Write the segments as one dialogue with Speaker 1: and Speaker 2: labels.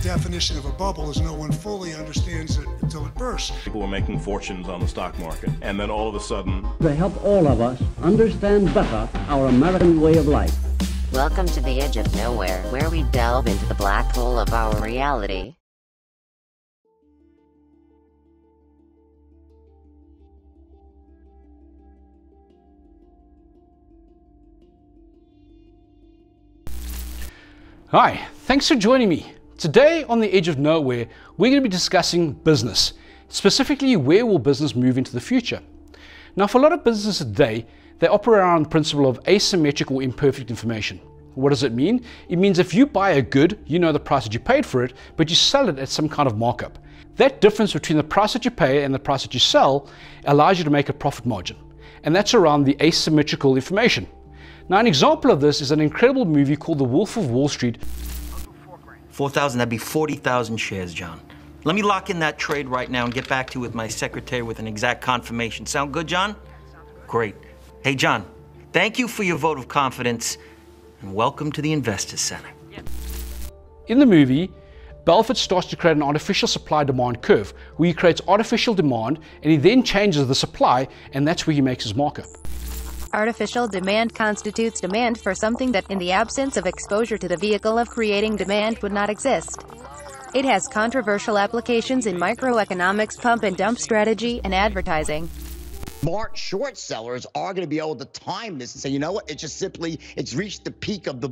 Speaker 1: definition of a bubble is no one fully understands it until it bursts.
Speaker 2: People were making fortunes on the stock market, and then all of a sudden...
Speaker 3: To help all of us understand better our American way of life.
Speaker 4: Welcome to the edge of nowhere, where we delve into the black hole of our reality.
Speaker 5: Hi, thanks for joining me. Today on the Edge of Nowhere, we're going to be discussing business. Specifically, where will business move into the future? Now, for a lot of businesses today, they operate around the principle of asymmetrical or imperfect information. What does it mean? It means if you buy a good, you know the price that you paid for it, but you sell it at some kind of markup. That difference between the price that you pay and the price that you sell allows you to make a profit margin. And that's around the asymmetrical information. Now, an example of this is an incredible movie called The Wolf of Wall Street.
Speaker 6: 4,000, that'd be 40,000 shares, John. Let me lock in that trade right now and get back to you with my secretary with an exact confirmation. Sound good, John? Great. Hey, John, thank you for your vote of confidence, and welcome to the Investors Center.
Speaker 5: In the movie, Belfort starts to create an artificial supply-demand curve, where he creates artificial demand, and he then changes the supply, and that's where he makes his markup.
Speaker 7: Artificial demand constitutes demand for something that, in the absence of exposure to the vehicle of creating demand, would not exist. It has controversial applications in microeconomics, pump and dump strategy, and advertising.
Speaker 8: Smart short sellers are going to be able to time this and say, you know what, it's reached the peak of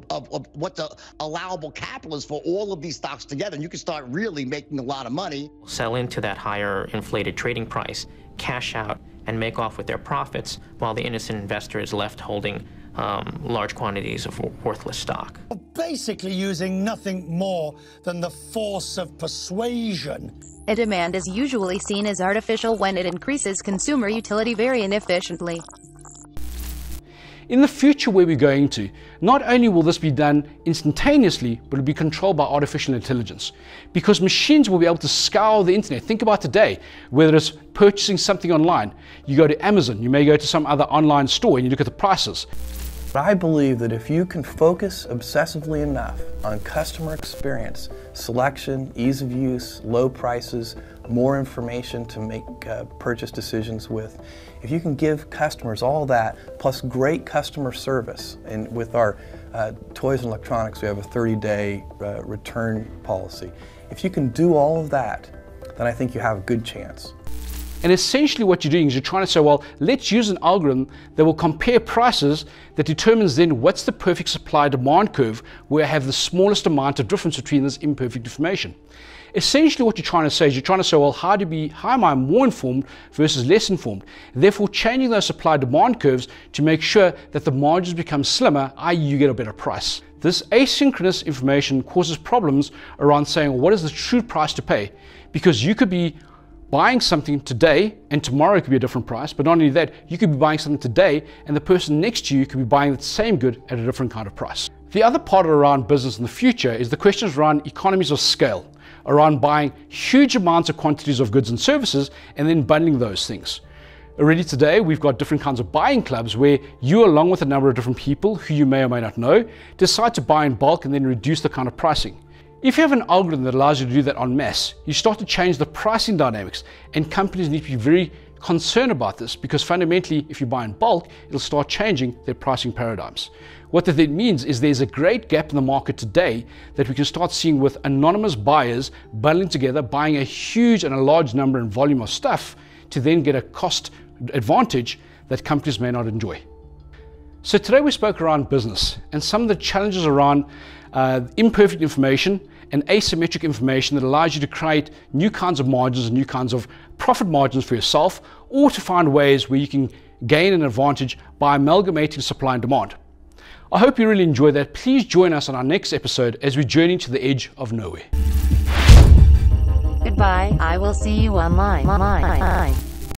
Speaker 8: what the allowable capital is for all of these stocks together, and you can start really making a lot of money.
Speaker 9: Sell into that higher inflated trading price, cash out, and make off with their profits, while the innocent investor is left holding large quantities of worthless stock.
Speaker 10: Basically using nothing more than the force of persuasion.
Speaker 7: A demand is usually seen as artificial when it increases consumer utility very inefficiently.
Speaker 5: In the future where we're going to, not only will this be done instantaneously, but it'll be controlled by artificial intelligence. Because machines will be able to scour the internet. Think about today, whether it's purchasing something online. You go to Amazon, you may go to some other online store and you look at the prices.
Speaker 11: I believe that if you can focus obsessively enough on customer experience, selection, ease of use, low prices, more information to make purchase decisions with, if you can give customers all that, plus great customer service, and with our toys and electronics, we have a 30-day return policy. If you can do all of that, then I think you have a good chance.
Speaker 5: And essentially what you're doing is you're trying to say, well, let's use an algorithm that will compare prices that determines then what's the perfect supply-demand curve where I have the smallest amount of difference between this imperfect information. Essentially what you're trying to say is you're trying to say, well, how am I more informed versus less informed? Therefore, changing those supply-demand curves to make sure that the margins become slimmer, i.e. you get a better price. This asynchronous information causes problems around saying, well, what is the true price to pay? Because you could be buying something today and tomorrow it could be a different price, but not only that, you could be buying something today and the person next to you could be buying the same good at a different kind of price. The other part around business in the future is the questions around economies of scale, around buying huge amounts of quantities of goods and services and then bundling those things. Already today, we've got different kinds of buying clubs where you, along with a number of different people who you may or may not know, decide to buy in bulk and then reduce the kind of pricing. If you have an algorithm that allows you to do that en masse, you start to change the pricing dynamics, and companies need to be very concerned about this because fundamentally, if you buy in bulk, it'll start changing their pricing paradigms. What that then means is there's a great gap in the market today that we can start seeing with anonymous buyers bundling together, buying a huge and a large number and volume of stuff to then get a cost advantage that companies may not enjoy. So today we spoke around business and some of the challenges around imperfect information and asymmetric information that allows you to create new kinds of margins and new kinds of profit margins for yourself, or to find ways where you can gain an advantage by amalgamating supply and demand. I hope you really enjoyed that. Please join us on our next episode as we journey to the edge of nowhere.
Speaker 7: Goodbye. I will see you online.